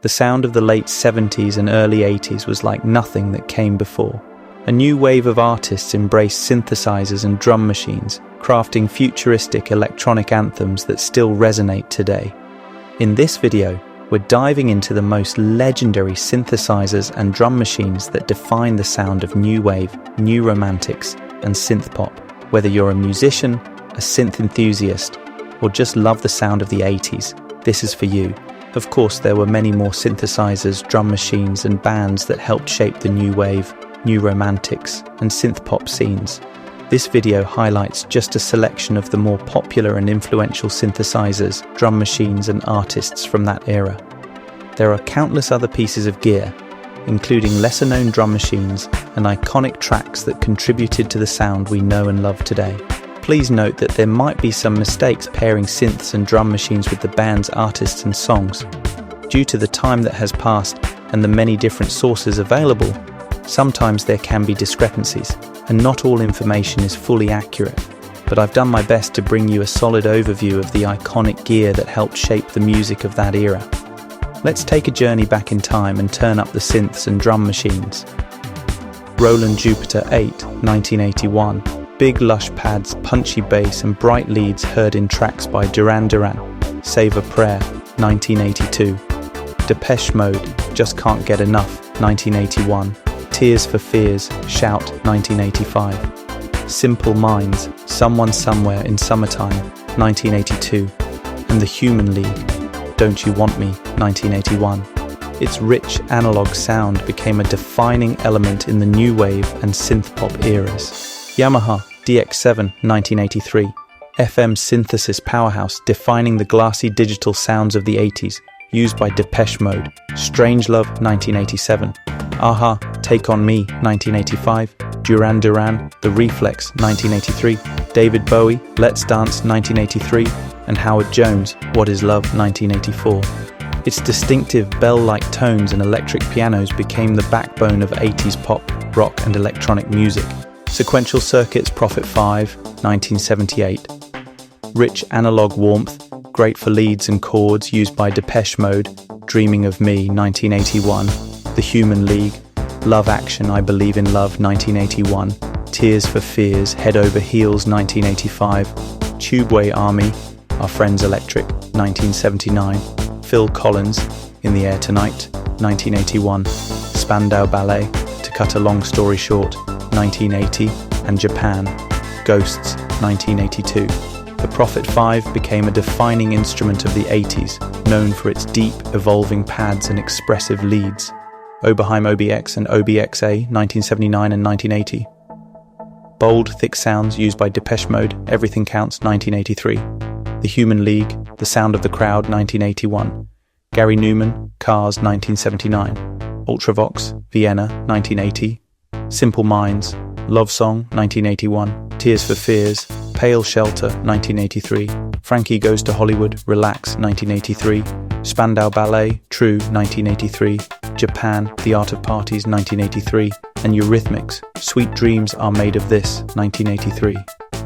The sound of the late 70s and early 80s was like nothing that came before. A new wave of artists embraced synthesizers and drum machines, crafting futuristic electronic anthems that still resonate today. In this video, we're diving into the most legendary synthesizers and drum machines that define the sound of new wave, new romantics, and synthpop. Whether you're a musician, a synth enthusiast, or just love the sound of the 80s, this is for you. Of course, there were many more synthesizers, drum machines, and bands that helped shape the new wave, new romantics, and synthpop scenes. This video highlights just a selection of the more popular and influential synthesizers, drum machines, and artists from that era. There are countless other pieces of gear, including lesser-known drum machines and iconic tracks that contributed to the sound we know and love today. Please note that there might be some mistakes pairing synths and drum machines with the band's artists and songs. Due to the time that has passed and the many different sources available, sometimes there can be discrepancies, and not all information is fully accurate. But I've done my best to bring you a solid overview of the iconic gear that helped shape the music of that era. Let's take a journey back in time and turn up the synths and drum machines. Roland Jupiter-8, 1981. Big lush pads, punchy bass, and bright leads heard in tracks by Duran Duran. Save a Prayer, 1982. Depeche Mode, Just Can't Get Enough, 1981. Tears for Fears, Shout, 1985. Simple Minds, Someone Somewhere in Summertime, 1982. And The Human League, Don't You Want Me, 1981. Its rich analog sound became a defining element in the new wave and synthpop eras. Yamaha DX7, 1983. FM synthesis powerhouse defining the glassy digital sounds of the 80s, used by Depeche Mode. Strangelove, 1987. Aha, Take On Me, 1985. Duran Duran, The Reflex, 1983. David Bowie, Let's Dance, 1983. And Howard Jones, What Is Love, 1984. Its distinctive bell-like tones and electric pianos became the backbone of 80s pop, rock, and electronic music. Sequential Circuits Prophet 5, 1978. Rich analog warmth, great for leads and chords, used by Depeche Mode. Dreaming of Me, 1981. The Human League, Love Action, I Believe in Love, 1981. Tears for Fears, Head Over Heels, 1985. Tubeway Army, Our Friends Electric, 1979. Phil Collins, In the Air Tonight, 1981. Spandau Ballet, To Cut a Long Story Short, 1980. And Japan, Ghosts, 1982. The Prophet 5 became a defining instrument of the 80s, known for its deep, evolving pads and expressive leads. Oberheim OBX and OBXA, 1979 and 1980. Bold, thick sounds used by Depeche Mode, Everything Counts, 1983. The Human League, The Sound of the Crowd, 1981. Gary Numan, Cars, 1979. Ultravox, Vienna, 1980. Simple Minds, Love Song, 1981. Tears for Fears, Pale Shelter, 1983. Frankie Goes to Hollywood, Relax, 1983. Spandau Ballet, True, 1983. Japan, The Art of Parties, 1983. And Eurythmics, Sweet Dreams Are Made of This, 1983.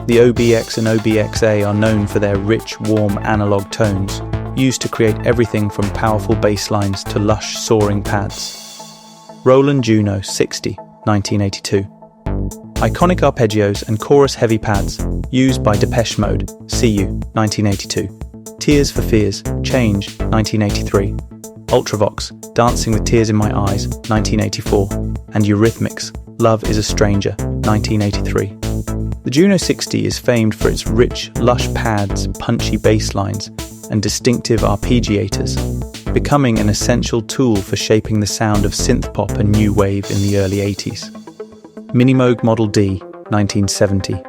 The OBX and OBXA are known for their rich, warm analog tones, used to create everything from powerful bass lines to lush, soaring pads. Roland Juno 60, 1982. Iconic arpeggios and chorus-heavy pads, used by Depeche Mode. See You, 1982. Tears for Fears, Change, 1983. Ultravox, Dancing with Tears in My Eyes, 1984. And Eurythmics, Love is a Stranger, 1983. The Juno 60 is famed for its rich, lush pads, punchy bass lines, and distinctive arpeggiators, becoming an essential tool for shaping the sound of synthpop and new wave in the early 80s. Minimoog Model D, 1970.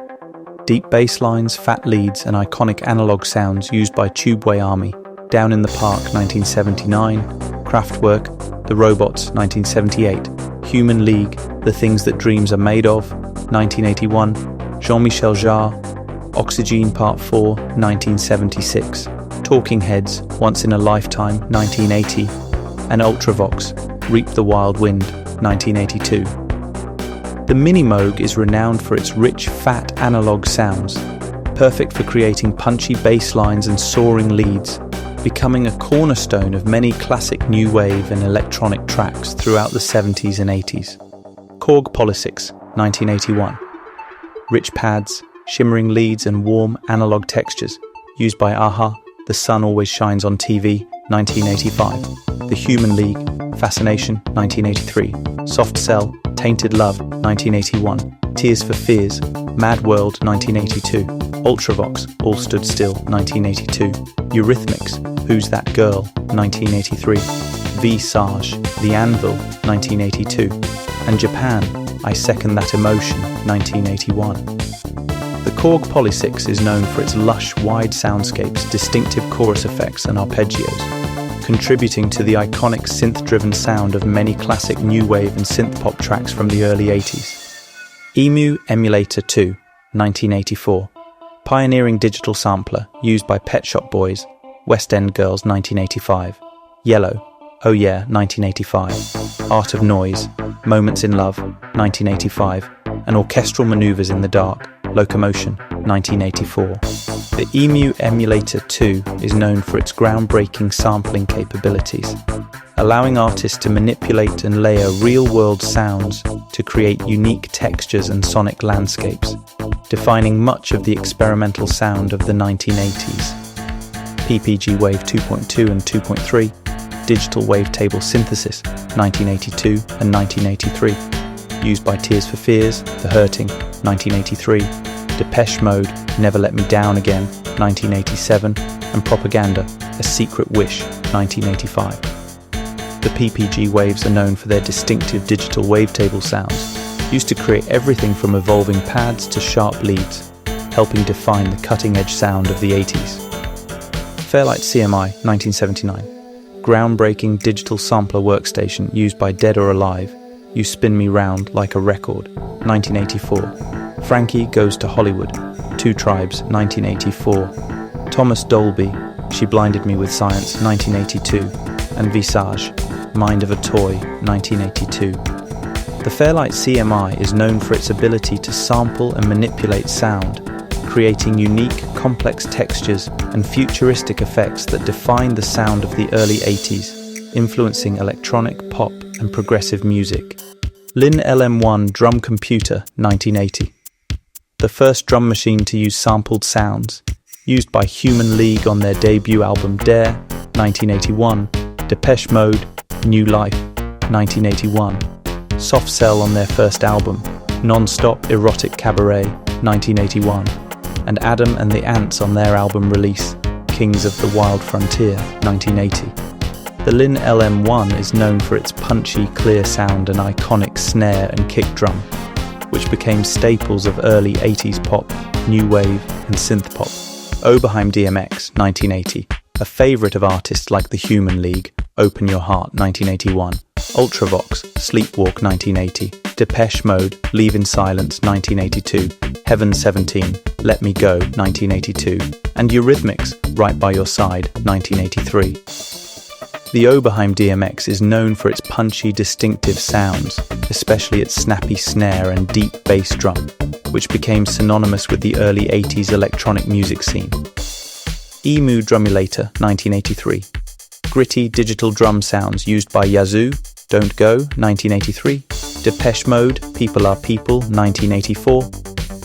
Deep bass lines, fat leads, and iconic analog sounds used by Tubeway Army. Down in the Park, 1979. Kraftwerk, The Robots, 1978. Human League, The Things That Dreams Are Made Of, 1981. Jean-Michel Jarre, Oxygen Part 4, 1976. Talking Heads, Once in a Lifetime, 1980. And Ultravox, Reap the Wild Wind, 1982. The Minimoog is renowned for its rich, fat analog sounds, perfect for creating punchy bass lines and soaring leads. becoming a cornerstone of many classic new wave and electronic tracks throughout the 70s and 80s. Korg Poly6, 1981. Rich pads, shimmering leads and warm analog textures, used by Aha, The Sun Always Shines on TV, 1985. The Human League, Fascination, 1983. Soft Cell, Tainted Love, 1981. Tears for Fears, Mad World, 1982. Ultravox, All Stood Still, 1982. Eurythmics, Who's That Girl, 1983. Visage, The Anvil, 1982. And Japan, I Second That Emotion, 1981. The Korg Poly6 is known for its lush, wide soundscapes, distinctive chorus effects and arpeggios, contributing to the iconic synth-driven sound of many classic new wave and synth-pop tracks from the early 80s. EMU Emulator 2, 1984. Pioneering digital sampler used by Pet Shop Boys, West End Girls, 1985. Yellow, Oh Yeah, 1985. Art of Noise, Moments in Love, 1985. And Orchestral Maneuvers in the Dark, Locomotion, 1984. The EMU Emulator 2 is known for its groundbreaking sampling capabilities, allowing artists to manipulate and layer real-world sounds to create unique textures and sonic landscapes, defining much of the experimental sound of the 1980s. PPG Wave 2.2 and 2.3, Digital Wavetable Synthesis, 1982 and 1983, used by Tears for Fears, The Hurting, 1983, Depeche Mode, Never Let Me Down Again, 1987, and Propaganda, A Secret Wish, 1985. The PPG waves are known for their distinctive digital wavetable sounds, used to create everything from evolving pads to sharp leads, helping define the cutting-edge sound of the 80s. Fairlight CMI, 1979. Groundbreaking digital sampler workstation used by Dead or Alive, You Spin Me Round Like a Record, 1984. Frankie Goes to Hollywood, Two Tribes, 1984. Thomas Dolby, She Blinded Me with Science, 1982. And Visage, Mind of a Toy, 1982. The Fairlight CMI is known for its ability to sample and manipulate sound, creating unique, complex textures and futuristic effects that define the sound of the early 80s, influencing electronic, pop, and progressive music. Linn LM-1 Drum Computer, 1980. The first drum machine to use sampled sounds, used by Human League on their debut album Dare, 1981, Depeche Mode, New Life, 1981, Soft Cell on their first album, Non-Stop Erotic Cabaret, 1981, and Adam and the Ants on their album release, Kings of the Wild Frontier, 1980. The Linn LM-1 is known for its punchy, clear sound and iconic snare and kick drum, which became staples of early 80s pop, new wave, and synth pop. Oberheim DMX, 1980, a favourite of artists like the Human League, Open Your Heart, 1981, Ultravox, Sleepwalk, 1980, Depeche Mode, Leave in Silence, 1982, Heaven 17, Let Me Go, 1982, and Eurythmics, Right By Your Side, 1983. The Oberheim DMX is known for its punchy, distinctive sounds, especially its snappy snare and deep bass drum, which became synonymous with the early 80s electronic music scene. EMU Drumulator, 1983. Gritty digital drum sounds used by Yazoo, Don't Go, 1983. Depeche Mode, People Are People, 1984.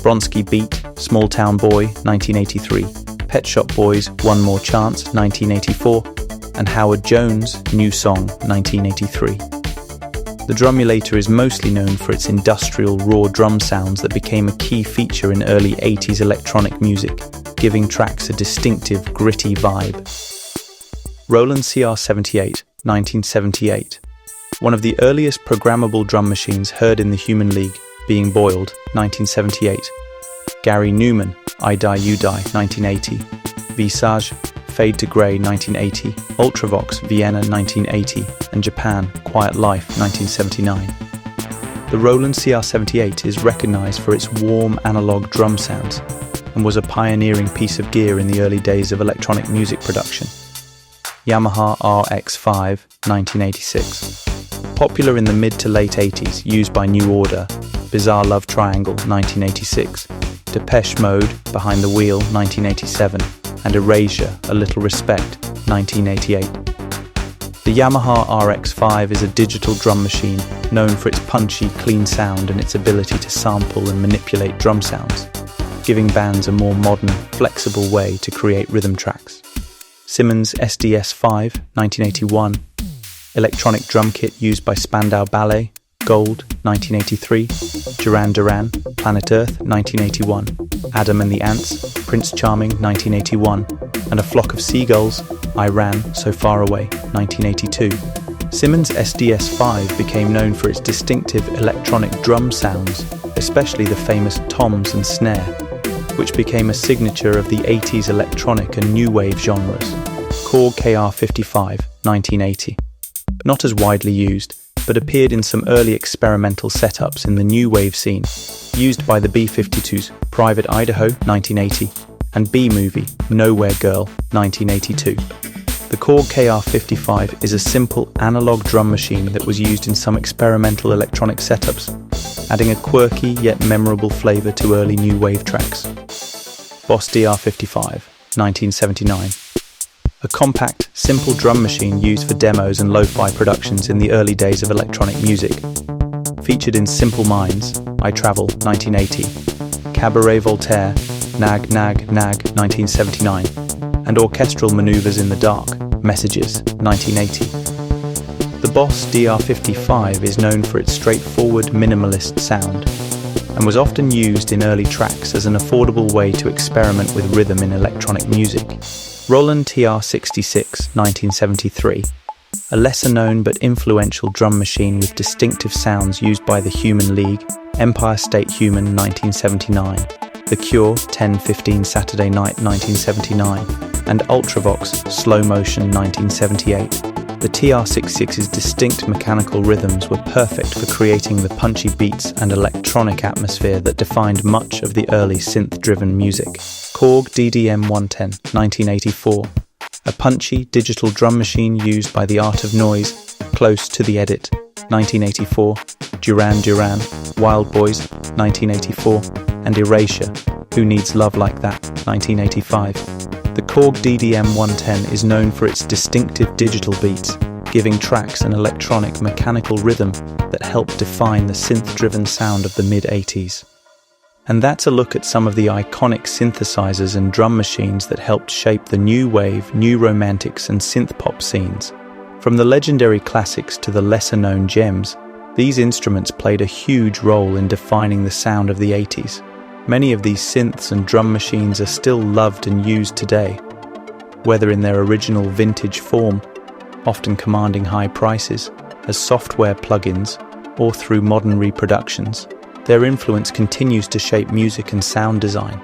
Bronski Beat, Small Town Boy, 1983. Pet Shop Boys, One More Chance, 1984. And Howard Jones' New Song, 1983. The Drumulator is mostly known for its industrial raw drum sounds that became a key feature in early 80s electronic music, giving tracks a distinctive, gritty vibe. Roland CR78, 1978. One of the earliest programmable drum machines heard in the Human League, being boiled, 1978. Gary Numan, I Die You Die, 1980. Visage, Fade to Grey, 1980, Ultravox, Vienna, 1980, and Japan, Quiet Life, 1979. The Roland CR78 is recognized for its warm analog drum sounds and was a pioneering piece of gear in the early days of electronic music production. Yamaha RX5, 1986. Popular in the mid to late 80s, used by New Order, Bizarre Love Triangle, 1986, Depeche Mode, Behind the Wheel, 1987, and Erasure, A Little Respect, 1988. The Yamaha RX-5 is a digital drum machine known for its punchy, clean sound and its ability to sample and manipulate drum sounds, giving bands a more modern, flexible way to create rhythm tracks. Simmons SDS-5, 1981. Electronic drum kit used by Spandau Ballet, Gold, 1983. Duran Duran, Planet Earth, 1981. Adam and the Ants, Prince Charming, 1981. And A Flock of Seagulls, I Ran So Far Away, 1982. Simmons SDS-5 became known for its distinctive electronic drum sounds, especially the famous toms and snare, which became a signature of the 80s electronic and new wave genres. Korg KR55, 1980. Not as widely used, but appeared in some early experimental setups in the new wave scene, used by the B-52s Private Idaho, 1980, and B-Movie Nowhere Girl, 1982. The Korg KR55 is a simple analog drum machine that was used in some experimental electronic setups, adding a quirky yet memorable flavour to early new wave tracks. Boss DR55, 1979. A compact, simple drum machine used for demos and lo-fi productions in the early days of electronic music. Featured in Simple Minds, I Travel, 1980, Cabaret Voltaire, Nag Nag Nag, 1979, and Orchestral Maneuvers in the Dark, Messages, 1980. The Boss DR55 is known for its straightforward, minimalist sound, and was often used in early tracks as an affordable way to experiment with rhythm in electronic music. Roland TR-66, 1973. A lesser-known but influential drum machine with distinctive sounds used by the Human League, Empire State Human, 1979, The Cure, 10:15 Saturday Night, 1979, and Ultravox, Slow Motion, 1978. The TR-66's distinct mechanical rhythms were perfect for creating the punchy beats and electronic atmosphere that defined much of the early synth-driven music. Korg DDM-110, 1984. A punchy digital drum machine used by the Art of Noise, Close to the Edit, 1984. Duran Duran, Wild Boys, 1984. And Erasure, Who Needs Love Like That, 1985. The Korg DDM-110 is known for its distinctive digital beats, giving tracks an electronic mechanical rhythm that helped define the synth-driven sound of the mid-80s. And that's a look at some of the iconic synthesizers and drum machines that helped shape the new wave, new romantics and synthpop scenes. From the legendary classics to the lesser-known gems, these instruments played a huge role in defining the sound of the 80s. Many of these synths and drum machines are still loved and used today, whether in their original vintage form, often commanding high prices, as software plugins, or through modern reproductions. Their influence continues to shape music and sound design,